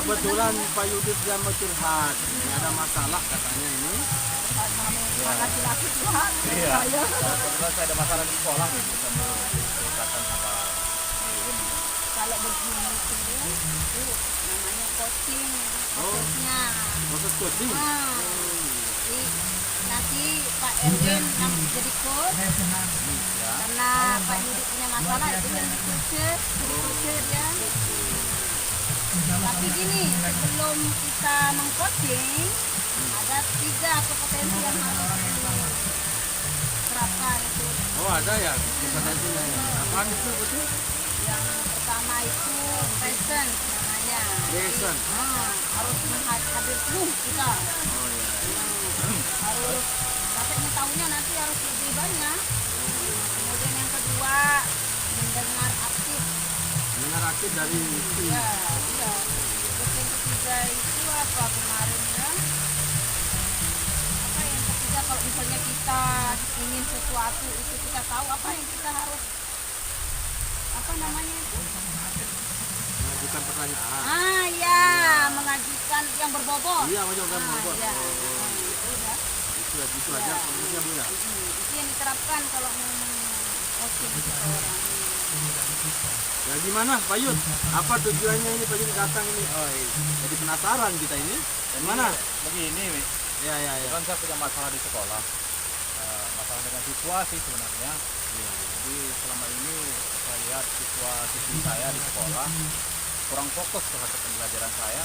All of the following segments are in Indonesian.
Kebetulan Pak Yudis dia mau curhat, ini ada masalah katanya ini. Laki-laki curhat. Iya. Kebetulan saya ada masalah di sekolah nih, ketemu ceritakan sama Miwin. Kalau begini itu namanya coaching, prosesnya. Proses coaching. Jadi nanti Pak Erwin yang jadi coach, karena Pak Yudis punya masalah itu yang di coach dia. Tapi gini, sebelum kita mengcoaching, ada 3 kompetensi yang harus diterapkan itu. Oh ada ya kompetensinya ya. Apaan itu betul? Yang pertama itu present namanya. Present. Harus hadir penuh kita. Oh iya. Harus dapat tahunya nanti harus lebih banyak. Kemudian yang kedua mendengar aktif. Mendengar aktif dari Iya. Terus yang ketiga itu apa kemarin ya? Apa yang ketiga kalau misalnya kita ingin sesuatu itu kita tahu apa yang kita harus apa namanya itu? mengajukan pertanyaan. Ya, mengajukan yang berbobot. Iya, mengajukan berbobot. Ya. Itu aja maksudnya Bu ya. Itu yang diterapkan kalau mau coaching seseorang. Ya gimana Pak Yud? Apa tujuannya ini Pak Yud datang ini? Oh, jadi penasaran kita ini. Gimana? Begini, Mi. Ya. Kan saya punya masalah di sekolah. Masalah dengan siswa sih sebenarnya. Jadi selama ini saya lihat siswa-siswi saya di sekolah kurang fokus terhadap pembelajaran saya.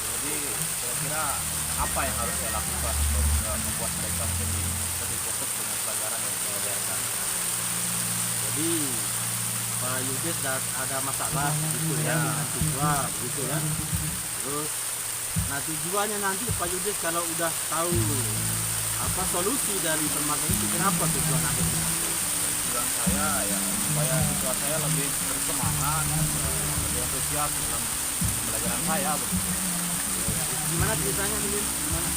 Jadi kira-kira apa yang harus saya lakukan untuk membuat mereka menjadi lebih fokus dengan pelajaran yang saya ajarkan. Jadi Pak Yudis ada masalah gitu ya dengan siswa gitu ya. Terus tujuannya nanti Pak Yudis kalau udah tahu apa solusi dari permasalahan itu, kenapa tujuan akhirnya? Tujuan saya ya supaya siswa saya lebih bersemangat, lebih antusias dalam pembelajaran saya. Gimana ceritanya ini? Gimana?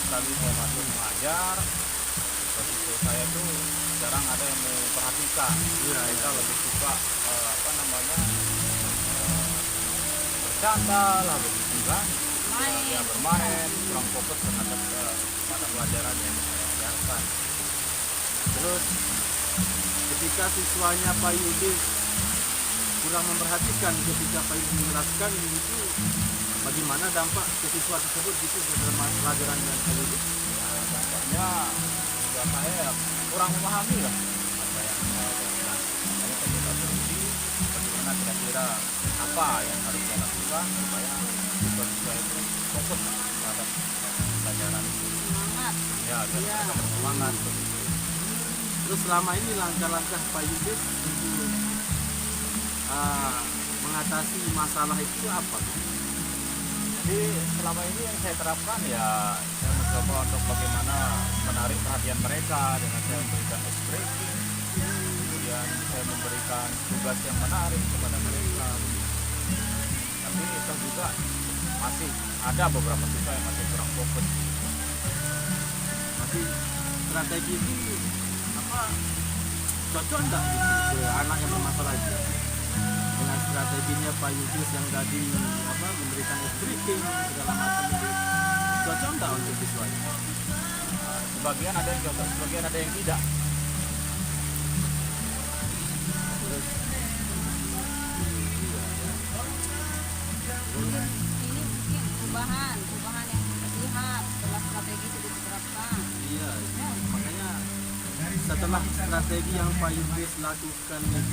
Sekali saya masuk mengajar, siswa saya itu jarang ada yang memperhatikan. Mereka lebih suka bercanda lah begitu kan. Dia bermain, kurang fokus terhadap pada pelajaran yang saya ajarkan. Terus ketika siswanya Pak Yudis kurang memperhatikan ketika Pak Yudis menjelaskan itu, bagaimana dampak ke siswa tersebut gitu dalam pelajaran dan Pak Yudis? Dampaknya siswa saya kurang memahami lah apa yang saya ajarkan. Makanya saya minta solusi bagaimana kira-kira apa yang harus saya lakukan supaya siswa-siswa itu fokus terhadap pelajaran. Semangat. Ya, biar mereka bersemangat. Terus selama ini langkah-langkah Pak Yudis untuk mengatasi masalah itu apa? Jadi selama ini yang saya terapkan ya saya mencoba untuk bagaimana menarik perhatian mereka dengan saya memberikan ice breaking, kemudian saya memberikan tugas yang menarik kepada mereka. Tapi itu juga masih ada beberapa siswa yang masih kurang fokus. Masih strategi itu apa cocok enggak gitu ke anak yang bermasalah itu? Dengan strateginya Pak Yudis yang tadi memberikan breaking segala macam itu cocok enggak untuk siswanya? Sebagian ada yang cocok, sebagian ada yang tidak. Terus Ini mungkin perubahan yang terlihat setelah strategi itu diterapkan. iya, makanya setelah strategi yang Pak Yudis lakukan itu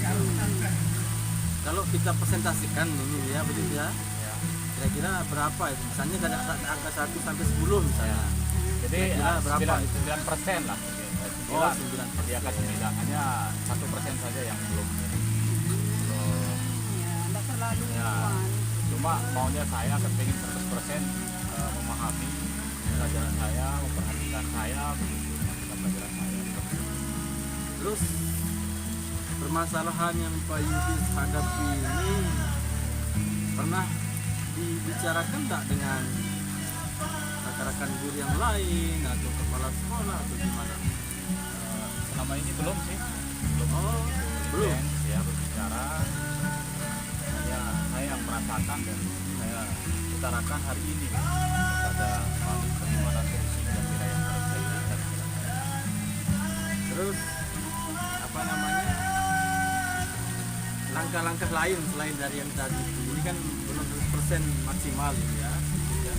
kalau kita presentasikan ini ya begitu ya, Ya. kira-kira berapa itu? Misalnya dari angka 1 sampai 10 misalnya. Jadi Kira-kira berapa? 9% lah. Oh, 9. 9%. Dia akan 9. Hanya 1% saja yang belum. Ya, enggak terlalu Ya. Cuma maunya saya kepingin 100% memahami pelajaran saya, memperhatikan saya, begitu dengan pelajaran saya. Terus permasalahan yang Pak Yudis hadapi ini pernah dibicarakan tak dengan rekan-rekan guru yang lain atau kepala sekolah atau gimana? Selama ini belum sih. Belum. Oh, belum. Ya berbicara. Ya saya yang merasakan dan saya utarakan hari ini kepada kami bagaimana solusi kira-kira yang harus saya berikan. Terus apa namanya, langkah-langkah lain selain dari yang tadi itu, ini kan belum 100% maksimal ini ya, gitu ya.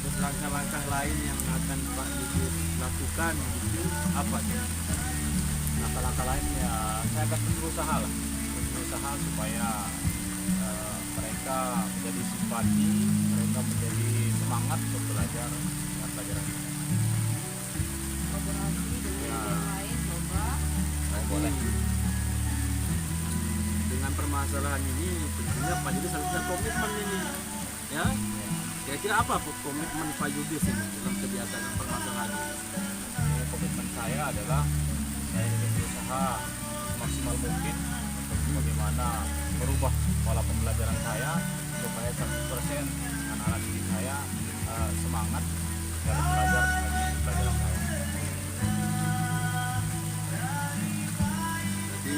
Terus langkah-langkah lain yang akan Pak Yudis lakukan gitu apa sih? Langkah-langkah lainnya saya akan berusaha lah, supaya mereka menjadi simpati, mereka menjadi semangat untuk belajar dengan pelajaran ini. kolaborasi dengan Ya. yang lain coba. Boleh. Dengan permasalahan ini tentunya Pak Yudis harus punya komitmen ini ya. Kira-kira apa komitmen Pak Yudis ini dalam kegiatan dan permasalahan ini? Jadi, komitmen saya adalah saya ingin berusaha maksimal mungkin untuk bagaimana merubah pola pembelajaran saya supaya 100% anak-anak didik saya semangat dalam belajar dengan pelajaran saya. Jadi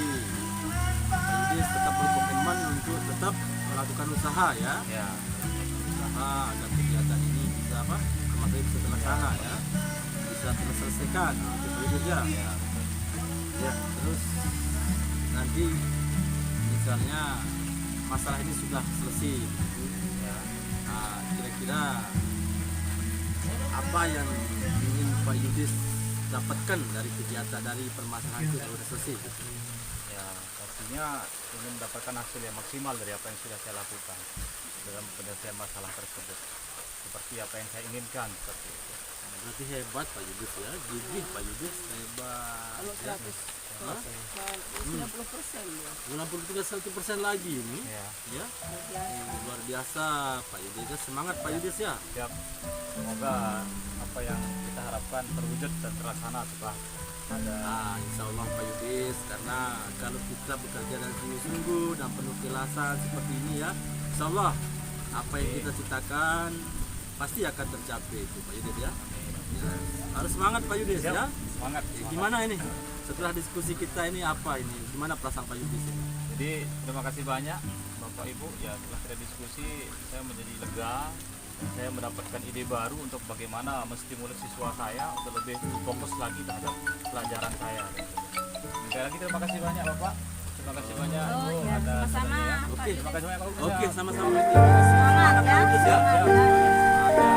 Pak Yudis tetap berkomitmen untuk tetap melakukan usaha ya, Ya, usaha agar kegiatan ini bisa apa, termasuk bisa terlaksana ya, bisa terselesaikan untuk Pak Yudis ya. Ya, terus nanti misalnya masalah ini sudah selesai begitu, ya. nah, kira-kira apa yang ingin Pak Yudis dapatkan dari kegiatan dari permasalahan itu kalau sudah selesai gitu. Ya, artinya ingin mendapatkan hasil yang maksimal dari apa yang sudah saya lakukan dalam penyelesaian masalah tersebut, seperti apa yang saya inginkan seperti itu. Berarti hebat Pak Yudis ya, gigih Pak Yudis, hebat Kalau ya. 100 Hah? 90% ya. 93% lagi ini Ya, ya. Biasa. Luar biasa Pak Yudis ya, semangat Pak Yudis ya. siap. Semoga apa yang kita harapkan terwujud dan terlaksana setelah ada. Nah, insya Allah Pak Yudis, karena kalau kita bekerja dengan sungguh-sungguh dan penuh keikhlasan seperti ini ya, insya Allah apa yang kita ciptakan pasti akan tercapai itu Pak Yudis ya. Ya, harus semangat Pak Yudis Siap. ya. Semangat. Ya, gimana ini setelah diskusi kita ini, apa ini, gimana perasaan Pak Yudis ini? Jadi terima kasih banyak Bapak Ibu, ya setelah kita diskusi saya menjadi lega. Saya mendapatkan ide baru untuk bagaimana menstimulus siswa saya untuk lebih fokus lagi terhadap pelajaran saya. Sekali lagi terima kasih banyak Bapak. Terima kasih banyak Oh, Ibu ya, atas sama-sama, adanya. Pak Oke. Terima kasih banyak Pak Ibu. Oke, sama-sama. Terima kasih. Semangat ya. Pak Yudis ya. Semangat ya.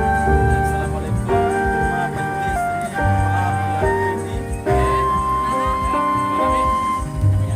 Assalamualaikum warahmatullahi wabarakatuh. Ini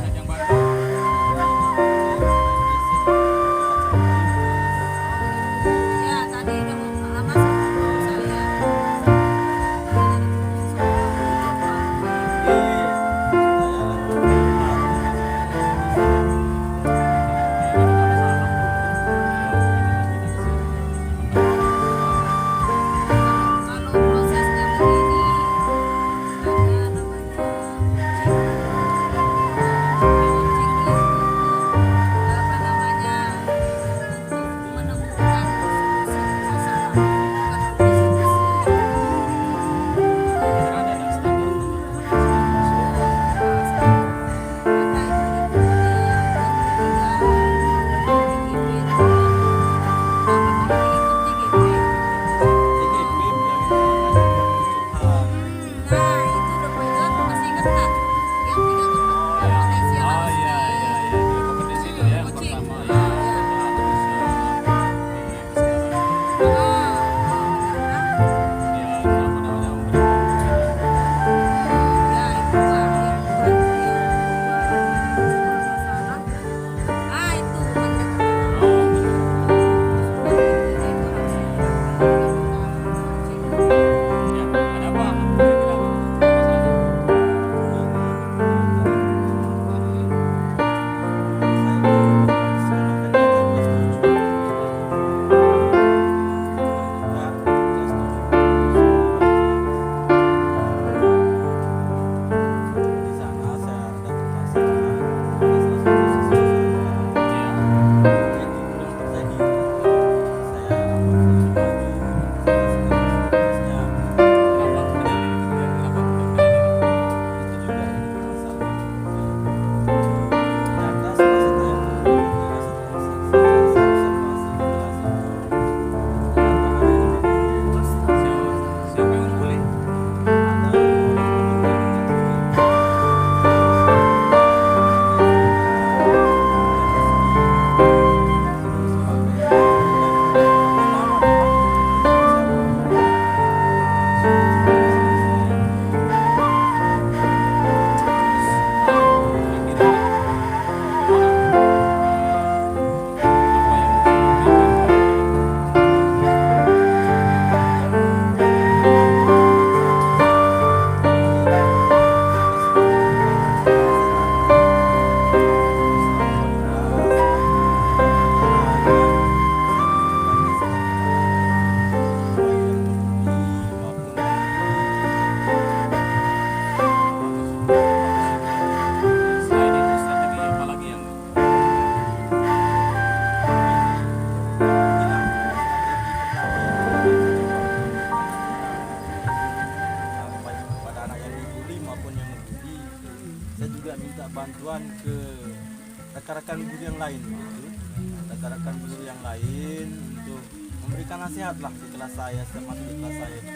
minta bantuan ke rekan-rekan guru yang lain gitu. Rekan-rekan guru yang lain untuk memberikan nasihat lah di kelas saya, setiap masuk di kelas saya itu.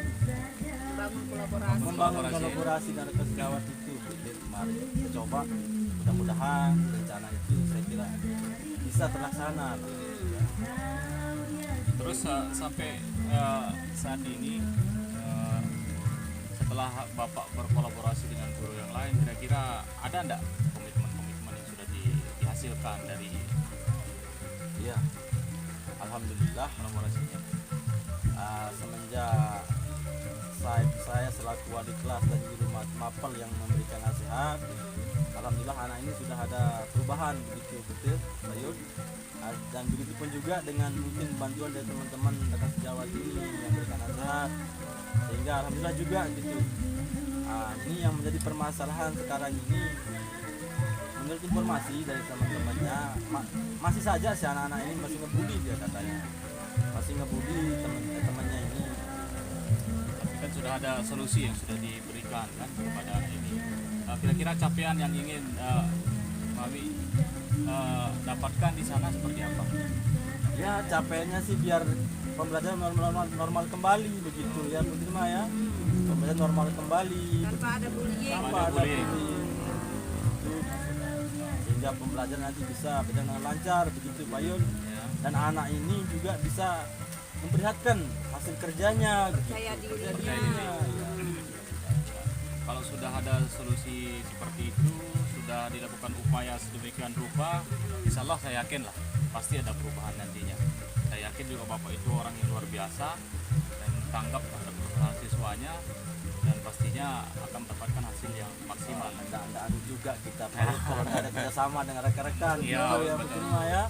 Membangun kolaborasi. Membangun kolaborasi dan rekan sejawat itu. Jadi kemarin kita coba, mudah-mudahan rencana itu saya kira bisa terlaksana. Terus sampai saat ini setelah Bapak berkolaborasi dengan guru yang lain, kira-kira ada enggak komitmen-komitmen yang sudah dihasilkan dari Iya, alhamdulillah kolaborasinya? semenjak saya selaku wali kelas dan guru mapel yang memberikan nasihat, alhamdulillah anak ini sudah ada perubahan begitu betul Pak Yud. Dan begitu pun juga dengan mungkin bantuan dari teman-teman rekan sejawat ini yang memberikan nasihat, sehingga alhamdulillah juga gitu. Ini yang menjadi permasalahan sekarang ini, menurut informasi dari teman-temannya, masih saja si anak-anak ini masih ngebully, dia katanya masih ngebully teman-temannya ini. Tapi kan sudah ada solusi yang sudah diberikan kan kepada anak ini. Kira-kira capaian yang ingin Mami dapatkan di sana seperti apa? Ya capeknya sih biar pembelajaran normal kembali begitu ya Bu Tirma ya. Pembelajaran normal kembali Tanpa ada bullying. tanpa ada bullying. bullying. Itu, sehingga pembelajaran nanti bisa berjalan dengan lancar begitu Pak Yun. Ya. Dan anak ini juga bisa memperlihatkan hasil kerjanya gitu. Percaya dirinya. Percaya diri. Kalau sudah ada solusi seperti itu, sudah dilakukan upaya sedemikian rupa, insya Allah saya yakin lah pasti ada perubahan nantinya. Saya yakin juga Bapak itu orang yang luar biasa dan tanggap terhadap perubahan siswanya, dan pastinya akan mendapatkan hasil yang maksimal. Anda anu juga kita Pak Yun, kalau nggak ada kerjasama dengan rekan-rekan Iya, gitu ya Bu betul. Tirma ya.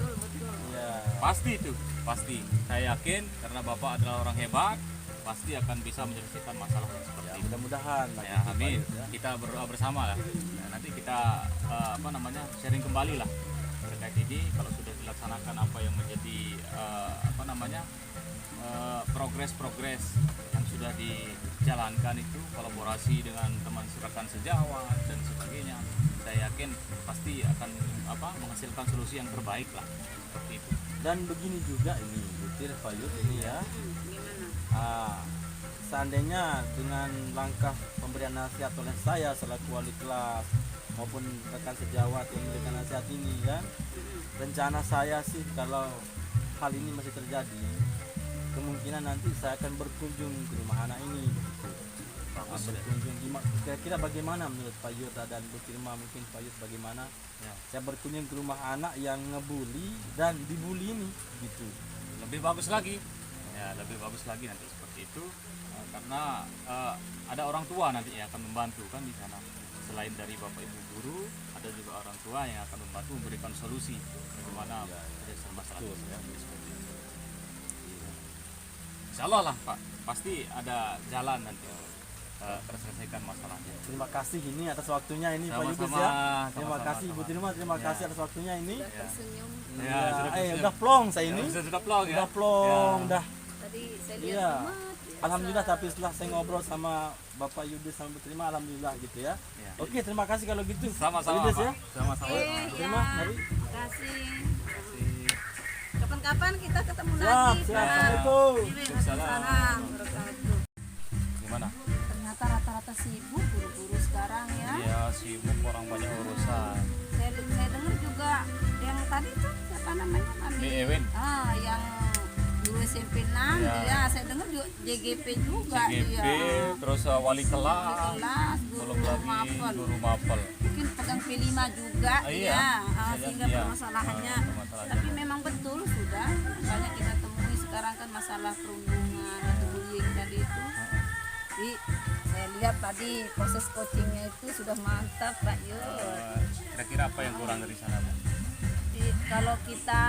Ya. Pasti itu, pasti. Saya yakin karena Bapak adalah orang hebat, pasti akan bisa menyelesaikan masalah yang seperti Ya, itu. mudah-mudahan lah Ya, gitu, Pak amin. Yun, ya. Kita berdoa bersama lah. Nah, nanti kita sharing kembali lah terkait ini kalau sudah dilaksanakan apa yang menjadi progres yang sudah dijalankan itu, kolaborasi dengan teman rekan sejawat dan sebagainya. Saya yakin pasti akan menghasilkan solusi yang terbaik lah seperti itu. Dan begini juga ini Butir Pak Yud ini ya. Gimana? Seandainya dengan langkah pemberian nasihat oleh saya selaku wali kelas maupun rekan sejawat yang memberikan nasihat ini kan, rencana saya sih kalau hal ini masih terjadi, kemungkinan nanti saya akan berkunjung ke rumah anak ini begitu. Berkunjung kira-kira bagaimana menurut Pak Yud dan Bu Tirma, mungkin Pak Yud bagaimana Ya. saya berkunjung ke rumah anak yang ngebully dan dibully ini gitu. Lebih bagus lagi, ya lebih bagus lagi nanti seperti itu, karena ada orang tua nanti yang akan membantu kan di sana. Selain dari bapak ibu guru, ada juga orang tua yang akan membantu memberikan solusi bagaimana menyelesaikan masalah Betul, ya. seperti itu. Insya Allah lah Pak, pasti ada jalan nanti terselesaikan masalahnya. Terima kasih ini atas waktunya ini Pak Yudis Sama-sama, ya. Terima sama-sama, kasih Bu sama-sama. Tirma, terima Ya. kasih atas waktunya ini. Udah tersenyum. Ya, sudah tersenyum. Udah plong saya Ya, ini. sudah plong ya. Udah plong, Ya. dah. Tadi saya lihat Iya. rumah. biasa. Alhamdulillah, tapi setelah saya ngobrol sama Bapak Yudis sama Bu Tirma, alhamdulillah gitu ya. Ya. Oke, terima kasih kalau gitu. Sama-sama Yudis Pak. ya. Sama-sama. Oke, Bu Tirma, ya. mari. Terima kasih. Kapan-kapan kita ketemu Siap, lagi. siap. Pak. Assalamualaikum. Waalaikumsalam wabarakatuh. Gimana? Ternyata rata-rata sibuk guru-guru sekarang ya. Ya sibuk, orang banyak urusan. Saya dengar juga yang tadi tuh siapa namanya Mami? Di Ewin. Yang guru SMP 6 Ya. dia, saya dengar juga JGP juga CGP, dia. terus wali kelas, Kelas guru belum lagi mapel. guru mapel. Mungkin pegang P5 juga Iya. ya. Saya Sehingga lihat, iya. permasalahannya. Permasalahannya. Tapi memang betul sudah banyak kita temui sekarang kan masalah perundungan atau bullying tadi itu. Jadi saya lihat tadi proses coachingnya itu sudah mantap Pak Yud. Kira-kira apa yang kurang dari sana, Bu? Kalau kita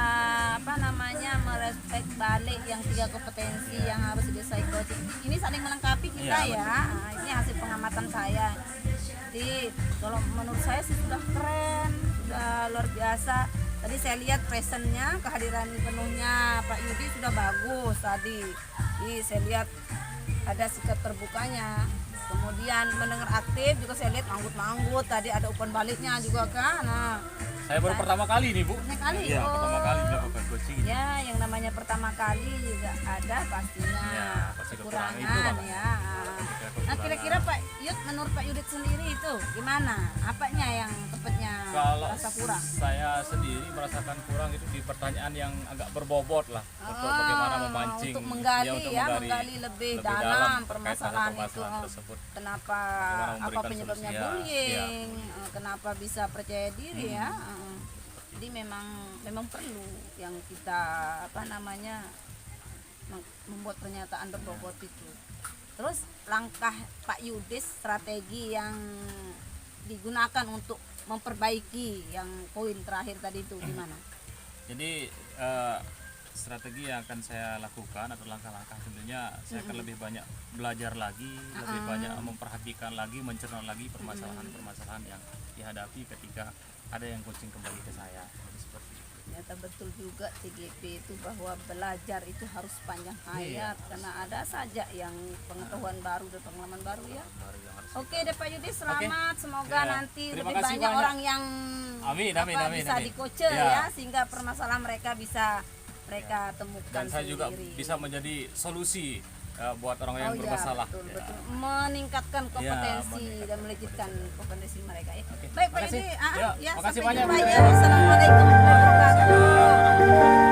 merespek balik yang 3 kompetensi yang harus selesai coaching, ini saling melengkapi kita Iya, ya. Nah, ini hasil pengamatan saya. Jadi kalau menurut saya sih sudah keren, sudah luar biasa. Tadi saya lihat presentnya, kehadiran penuhnya Pak Yudi sudah bagus tadi. Jadi saya lihat ada sikap terbukanya. Kemudian mendengar aktif juga saya lihat manggut-manggut, tadi ada umpan baliknya juga kan. Nah, Saya baru pertama kali nih Bu. pertama kali. Iya, Oh. pertama kali melakukan coaching ini. Ya, yang namanya pertama kali juga ada pastinya Ya, pasti kekurangan itu, kekurangan Pak. ya. Nah, kira-kira Pak Yud, menurut Pak Yudit sendiri itu gimana? Apanya yang tepatnya Kalau rasa kurang? saya sendiri merasakan kurang itu di pertanyaan yang agak berbobot lah untuk bagaimana memancing untuk menggali untuk ya, menggali lebih dalam terkait dengan permasalahan itu. permasalahan tersebut. Kenapa Bagaimana apa memberikan penyebabnya solusi, ya. bullying? Kenapa bisa percaya diri ya? Jadi memang perlu yang kita apa namanya membuat pernyataan berbobot itu. Terus langkah Pak Yudis, strategi yang digunakan untuk memperbaiki yang poin terakhir tadi itu gimana? Jadi strategi yang akan saya lakukan atau langkah-langkah tentunya saya akan lebih banyak belajar lagi, lebih banyak memperhatikan lagi, mencerna lagi permasalahan-permasalahan yang dihadapi ketika ada yang coaching kembali ke saya. Seperti itu. Ternyata betul juga TGP itu bahwa belajar itu harus panjang hayat karena ada saja yang pengetahuan baru dan pengalaman baru ya. Baru yang harus Oke deh Pak Yudi, selamat. Semoga Ya, nanti terima lebih kasih banyak banyak. orang yang Amin, amin, amin, bisa amin. di-coach Ya. ya, sehingga permasalahan mereka bisa mereka temukan dan saya juga sendiri. bisa menjadi solusi buat orang yang Oh iya, bermasalah. betul, Ya. betul. Meningkatkan kompetensi meningkatkan dan melejitkan kompetensi mereka ya. Oke, Baik Pak makasih. Yudi, Ya, makasih sampai banyak, jumpa Bu. ya. Assalamualaikum warahmatullahi wabarakatuh.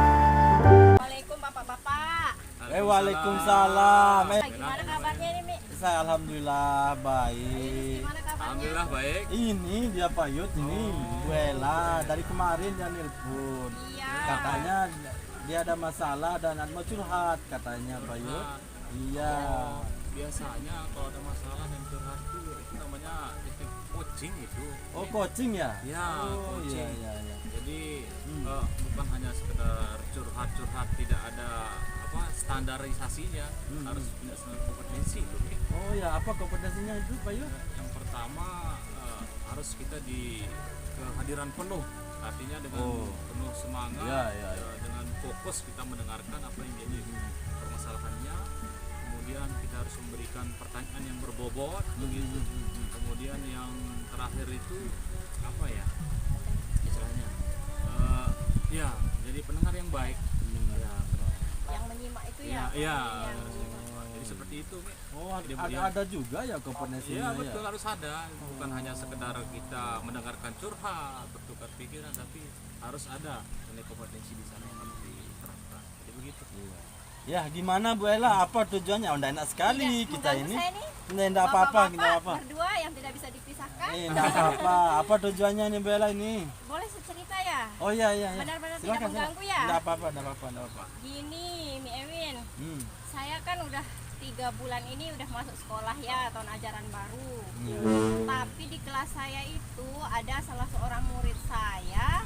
Assalamualaikum bapak-bapak. Waalaikumsalam. Gimana kabarnya ini Mi? Saya alhamdulillah baik. Gimana kabarnya? Alhamdulillah baik. Ini dia Pak Yud ini Bu Ella dari kemarin dia nelpon. Iya. Katanya dia ada masalah dan mau curhat katanya Pak Yud. Iya. Biasanya kalau ada masalah dan curhat itu namanya teknik coaching itu. Oh coaching ya? Ya, Oh iya coaching. iya iya. Jadi bukan hanya sekedar curhat-curhat, tidak ada apa standarisasinya, harus punya standar kompetensi itu. Mi. Oh ya apa kompetensinya itu Pak Yud? Yang pertama harus kita di kehadiran penuh, artinya dengan Oh. penuh semangat, Ya, ya, ya. dengan fokus kita mendengarkan apa yang jadi permasalahannya. Kemudian kita harus memberikan pertanyaan yang berbobot, begitu. Kemudian yang terakhir itu apa ya istilahnya? Ya, jadi pendengar yang baik. Ya, Yang menyimak itu ya, ya. ya. Jadi seperti itu, Mi. Oh Kemudian- ada juga ya kompetensinya Iya ya. betul, harus ada, bukan hanya sekedar kita mendengarkan curhat, bertukar pikiran, tapi harus ada nilai kompetensi di sana yang harus diterapkan. Jadi begitu. Ya gimana Bu Ella? Apa tujuannya? Oh, enak sekali kita Mengganggu ini. saya nih. Tidak apa-apa, tidak Bapak-bapak apa. berdua yang tidak bisa dipisahkan. Tidak apa-apa. Apa tujuannya nih Bu Ella ini? Boleh saya cerita ya? Oh iya iya. iya. Benar-benar tidak Silakan, mengganggu silakan. ya? Tidak apa-apa, tidak apa-apa, tidak apa. Gini, Mi Ewin. Hmm. Saya kan udah 3 bulan ini udah masuk sekolah ya, tahun ajaran baru. Iya. Tapi di kelas saya itu ada salah seorang murid saya,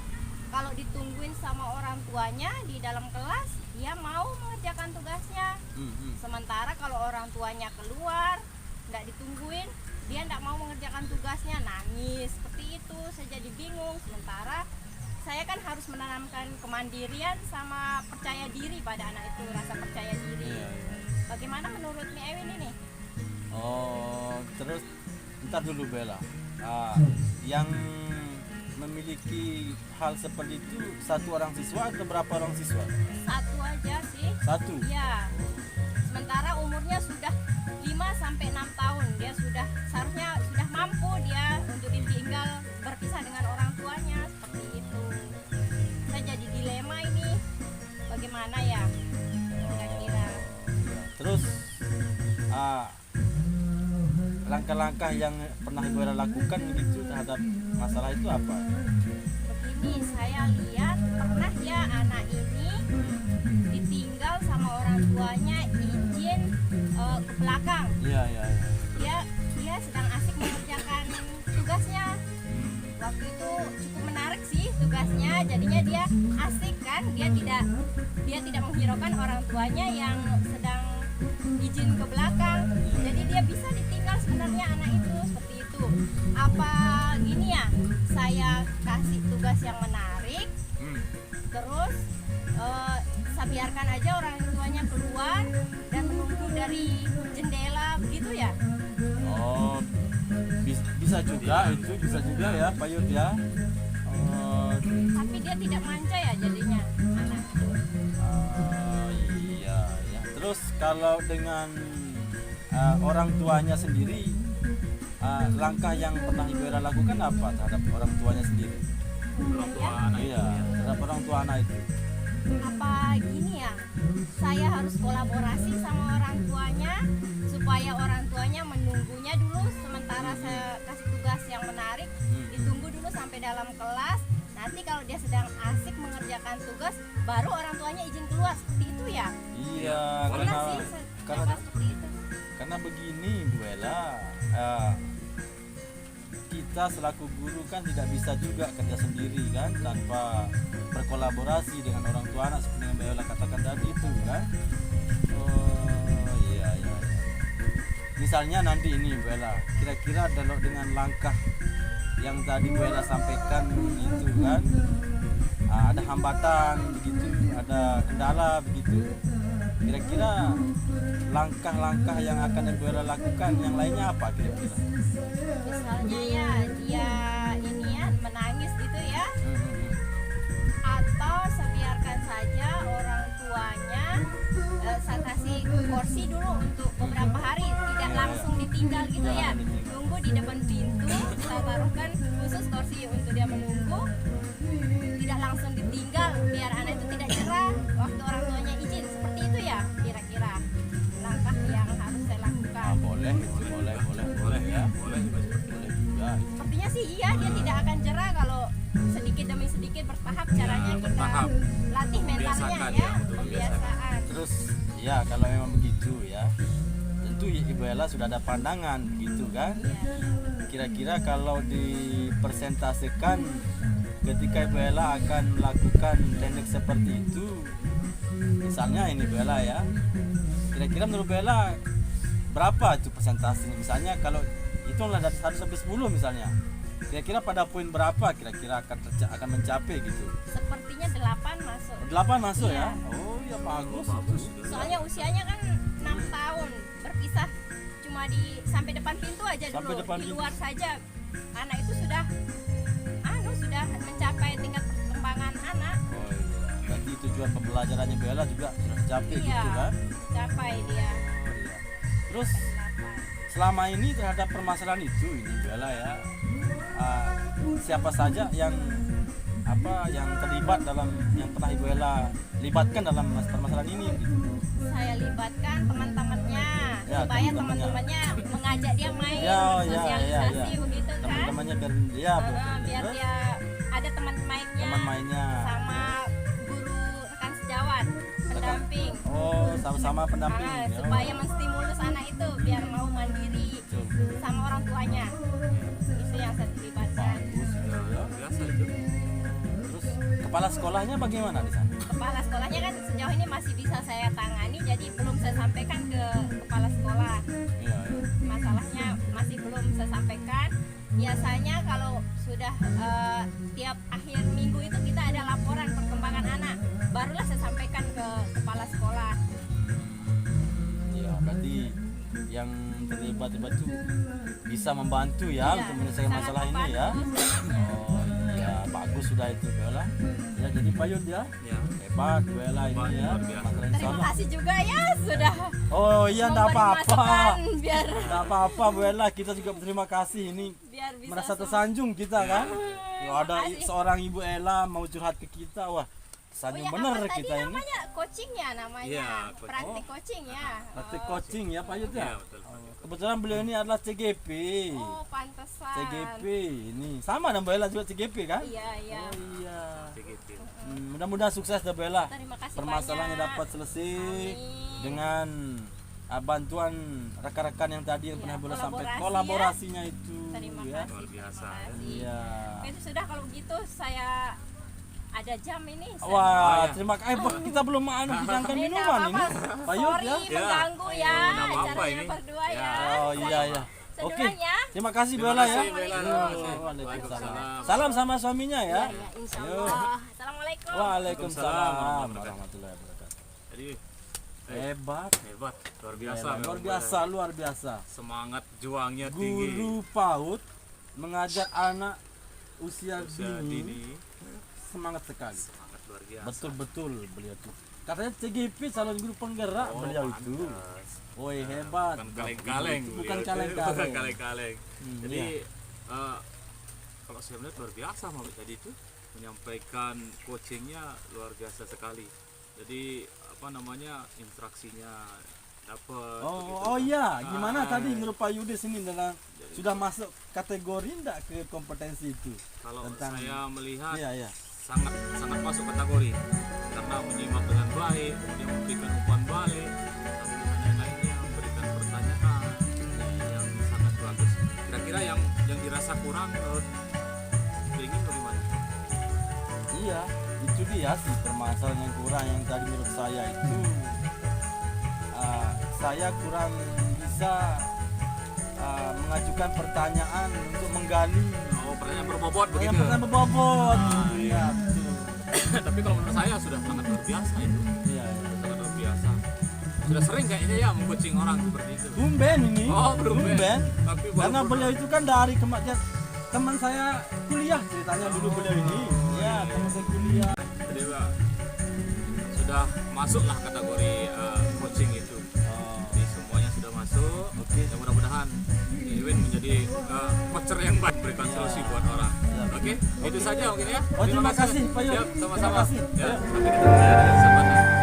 kalau ditungguin sama orang tuanya di dalam kelas, dia mau mengerjakan tugasnya. Sementara kalau orang tuanya keluar, nggak ditungguin, dia nggak mau mengerjakan tugasnya, nangis. Seperti itu, saya jadi bingung. Sementara saya kan harus menanamkan kemandirian sama percaya diri pada anak itu, rasa percaya diri. Iya, iya. Bagaimana menurut Mi Ewin ini? Oh, terus ntar dulu Bella. Yang memiliki hal seperti itu satu orang siswa atau berapa orang siswa? Satu aja sih. Satu. Ya. Sementara umurnya sudah 5 sampai 6 tahun. Dia sudah seharusnya sudah mampu dia untuk ditinggal berpisah dengan orang tuanya seperti itu. Saya jadi dilema ini. Bagaimana ya? Kira-kira. Terus langkah-langkah yang pernah Ibu Ella lakukan gitu terhadap masalah itu apa? Begini, saya lihat pernah ya anak ini ditinggal sama orang tuanya izin ke belakang. Iya iya iya. Dia sedang asik mengerjakan tugasnya. Waktu itu cukup menarik sih tugasnya, jadinya dia asik kan, dia tidak menghiraukan orang tuanya yang sedang izin ke belakang. Jadi dia bisa ditinggal sebenarnya anak itu seperti itu. Apa gini ya, saya kasih tugas yang menarik, terus saya biarkan aja orang tuanya keluar dan menunggu dari jendela begitu ya. Oh, bisa juga itu, bisa juga ya Pak Yud ya. Tapi dia tidak manja ya jadinya anak itu. Iya ya. Terus kalau dengan orang tuanya sendiri, langkah yang pernah Ibu Ella lakukan apa terhadap orang tuanya sendiri? Orang tua anak itu Iya, terhadap orang tua anak itu. Apa gini ya, saya harus kolaborasi sama orang tuanya supaya orang tuanya menunggunya dulu sementara saya kasih tugas yang menarik. Ditunggu dulu sampai dalam kelas, nanti kalau dia sedang asik mengerjakan tugas baru orang tuanya izin keluar, seperti itu ya. Iya, Pernah karena sih karena saya seperti itu. karena begini Bu Ella, kita selaku guru kan tidak bisa juga kerja sendiri kan tanpa berkolaborasi dengan orang tua anak seperti yang Bu Ella katakan tadi itu kan. Oh iya iya. Misalnya nanti ini Bu Ella, kira-kira kalau dengan langkah yang tadi Bu Ella sampaikan itu kan, ada hambatan begitu, ada kendala begitu. Kira-kira langkah-langkah yang akan Bu Ella lakukan yang lainnya apa kira-kira? Misalnya ya dia ini ya menangis gitu ya, atau saya biarkan saja orang tuanya saya kasih kursi dulu untuk beberapa hari, tidak langsung ditinggal gitu ya, tunggu di depan pintu, saya taruhkan khusus kursi untuk dia menunggu, tidak langsung ditinggal biar anak itu tidak nyerah waktu orang tuanya izin, seperti itu ya kira-kira langkah yang harus saya lakukan. Boleh itu, boleh ya, boleh juga. Sepertinya sih iya, dia tidak akan jerah kalau sedikit demi sedikit bertahap caranya kita bertahap. latih mentalnya Membiasakan ya, ya, untuk pembiasaan. Terus ya kalau memang begitu ya, tentu Ibu Ella sudah ada pandangan begitu kan. Iya. Kira-kira kalau dipresentasikan ketika Ibu Ella akan melakukan teknik seperti itu, misalnya ini Bu Ella ya, kira-kira menurut Bu Ella berapa itu presentasinya? Misalnya kalau hitunglah dari 1 sampai 10 misalnya, kira-kira pada poin berapa kira-kira akan mencapai gitu? Sepertinya 8 masuk. 8 masuk Iya. ya? Oh ya bagus. Soalnya usianya kan 6 tahun, berpisah cuma di sampai depan pintu aja Sampai dulu. depan Di pintu. luar saja anak itu sudah sudah mencapai tingkat perkembangan anak. Oh iya. Berarti tujuan pembelajarannya Bu Ella juga sudah tercapai Iya. gitu kan? Capai dia. Oh iya. Terus 8. selama ini terhadap permasalahan itu ini Bu Ella ya, siapa saja yang terlibat dalam yang pernah Ibu Ella libatkan dalam permasalahan ini gitu. Saya libatkan teman-temannya Ya, supaya teman-temannya. teman-temannya mengajak dia main, Ya, sosialisasi ya. begitu kan. Teman-temannya biar dia Biar terus dia ada teman mainnya, teman mainnya. sama guru rekan sejawat, pendamping. Oh, sama-sama pendamping. Ya. Supaya menstimulus anak itu biar mau mandiri Betul. sama orang tuanya. Itu yang saya libatkan. Bagus ya. biasa itu. Terus kepala sekolahnya bagaimana di sana? Kepala sekolahnya kan sejauh ini masih bisa saya tangani, jadi belum saya sampaikan ke kepala sekolah. Iya, iya. Masalahnya masih belum saya sampaikan. Biasanya kalau sudah tiap akhir minggu itu kita ada laporan perkembangan anak, barulah saya sampaikan ke kepala sekolah. Iya, berarti yang terlibat itu bisa membantu ya Iya, untuk menyelesaikan sangat masalah ini ya. membantu. Oh iya, bagus sudah itu Bu Ella. Ya jadi Pak Yud ya. Ya. Hebat Bu Ella ini ya. Luar biasa. Masalah Terima insya kasih juga ya sudah Oh iya, enggak memberi apa-apa. masukan biar Enggak apa-apa Bu Ella, kita juga berterima kasih ini. biar bisa Merasa tersanjung kita kan. Ya, ada kasih. seorang Ibu Ella mau curhat ke kita, wah tersanjung bener apa kita tadi ini. namanya coachingnya namanya Iya, praktik coaching ya. Praktik coaching ya Pak Yud ya. Ya, betul. Kebetulan beliau ini adalah CGP. Oh pantesan. CGP ini sama dengan Bu Ella juga CGP kan? Iya iya. Oh iya. CGP. Mudah-mudahan sukses dah Bu Ella. Terima kasih Permasalahannya banyak. dapat selesai Amin. dengan bantuan rekan-rekan yang tadi yang Iya, pernah boleh sampai kolaborasi kolaborasinya itu Terima ya. kasih. Luar biasa, terima ya. kasih. Iya. Itu sudah kalau begitu saya ada jam ini. Wah, ya. terima kasih. Kita belum hidangkan Ini minuman nggak ini. apa-apa. Pak Yud Sorry ya. mengganggu ya, nggak apa-apa acaranya ini. berdua ya. Oh iya ya. Saya Oke. duluan ya. Terima kasih Terima Bella ya. kasih, Bella. Oh, Waalaikumsalam. Salam sama suaminya Ya, ya. ya, insya Allah. Assalamualaikum. Waalaikumsalam Waalaikumsalam. warahmatullahi wabarakatuh. Jadi Hebat. hebat, luar biasa. Ya, memang, luar biasa, Bella. luar biasa. Semangat juangnya tinggi. Guru PAUD mengajak anak usia Usia dini dini, semangat sekali. semangat luar biasa. Betul-betul beliau tuh. Katanya CGP calon guru penggerak Oh, beliau itu. pantas. Woi hebat. Bukan kaleng-kaleng. Bukan beliau. kaleng-kaleng. Bukan kaleng-kaleng. Hmm, Jadi iya. kalau saya melihat luar biasa Mama tadi itu menyampaikan coachingnya luar biasa sekali. Jadi apa namanya interaksinya dapat. Oh iya, gimana Ah. tadi menurut Pak Yudis ini dalam sudah masuk kategori enggak ke kompetensi itu? Kalau tentang- saya melihat Iya, iya. sangat sangat masuk kategori karena menyimak dengan baik, kemudian memberikan umpan balik, dan yang lainnya memberikan pertanyaan yang sangat bagus. Kira-kira yang dirasa kurang menurut ingin bagaimana? Iya, itu dia sih permasalahan yang kurang yang tadi menurut saya itu saya kurang bisa mengajukan pertanyaan untuk menggali Oh, pertanyaan berbobot yang begitu. pernah berbobot. Iya, betul. Tapi kalau menurut saya sudah sangat luar biasa itu, Iya, iya. sangat luar biasa. Sudah sering kayaknya ya mengcoaching orang seperti itu. Tumben ini. Oh, belum Tumben. Tapi baru Karena pernah. beliau itu kan dari kemarin teman saya kuliah ceritanya dulu beliau ini. Ya, teman saya kuliah. Jadi Pak, sudah masuklah kategori coaching itu. Oh, Jadi semuanya sudah masuk. Oke. Ya mudah-mudahan Iwin menjadi coacher yang baik berikan Ya. solusi buat orang. Ya. Oke, itu saja mungkin ya. Oh, terima kasih, Pak Yud. Ya, Terima sama-sama. kasih. Ya, Ya. nanti kita kesempatan.